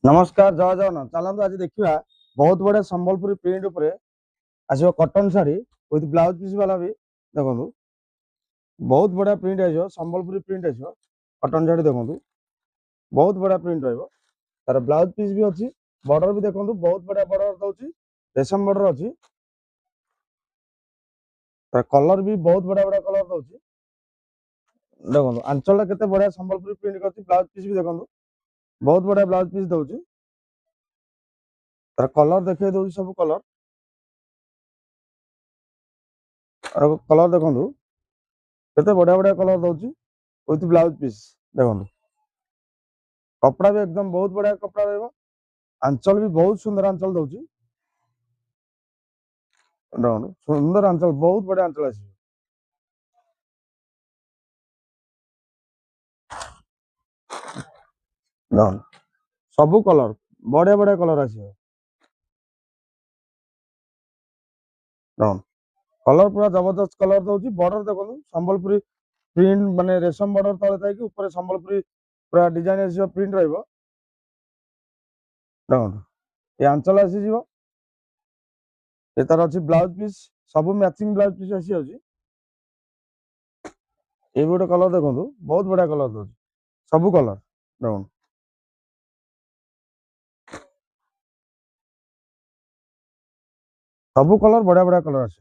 नमस्कार जय जगन्नाथ चलतु आज देखा बहुत बड़े संबलपुरी प्रिंट उपरे आसो cotton sari with blouse piece वाला भी देखो बहुत बढ़िया प्रिंट आसो संबलपुरी प्रिंट आसो कॉटन शाढ़ी देखो बहुत बढ़िया प्रिंट रही तार ब्लाउज पीस भी अच्छी बॉर्डर भी देखो बहुत बढ़िया बॉर्डर दौर रेशम बॉर्डर अच्छी तार कलर भी बहुत बढ़िया बढ़िया कलर दौर देखो आंचल केते बढ़िया संबलपुरी प्रिंट कर ब्लाउज पीस भी देखो बहुत बढ़िया ब्लाउज पीस दौर तार कलर देखिए दौर सब कलर और कलर देखो केते बढ़िया बढ़िया कलर दौर विथ ब्लाउज पीस देखो कपड़ा भी एकदम बहुत बढ़िया कपड़ा रहा आंचल भी बहुत सुंदर आंचल दौर सुंदर आंचल बहुत बढ़िया आंचल आस सबू कलर बढ़िया बढ़िया कलर आस कलर पूरा जबरदस्त कलर दौर बॉर्डर देखो संबलपुरी प्रिंट माने रेशम बॉर्डर तले थी ऊपर संबलपुरी पूरा डिजाइन आस प्रिंट ये आंचल आसीज ये तार अच्छी ब्लाउज पीस सब मैचिंग ब्लाउज पीस आसी जाऊँगी ये भी गोटे कलर देखो बहुत बढ़िया कलर दौर सबू कलर देखो सबू कलर बढ़िया बढ़िया कलर आस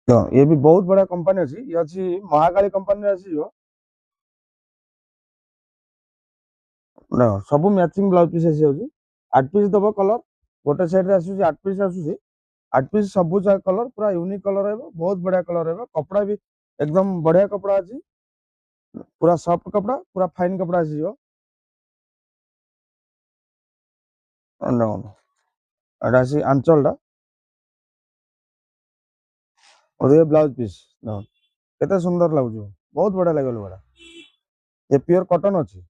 देखो ये भी बहुत बढ़िया कंपनी अच्छी ये अच्छी महाकाली कंपनी आसी सब मैचिंग ब्लाउज पीस आसी जाऊँगी 8 पीस दब कलर गोटे साइड आसूसी 8 पीस आसूसी 8 पीस सब कलर पूरा यूनिक कलर रहा बहुत बढ़िया कलर रहा कपड़ा भी एकदम बढ़िया कपड़ा अच्छी पूरा सॉफ्ट कपड़ा पूरा फाइन कपड़ा आसीज आंचल ब्लाउज पीस केते सुंदर लगुच बहुत बढ़िया लगे ये प्योर कॉटन अच्छी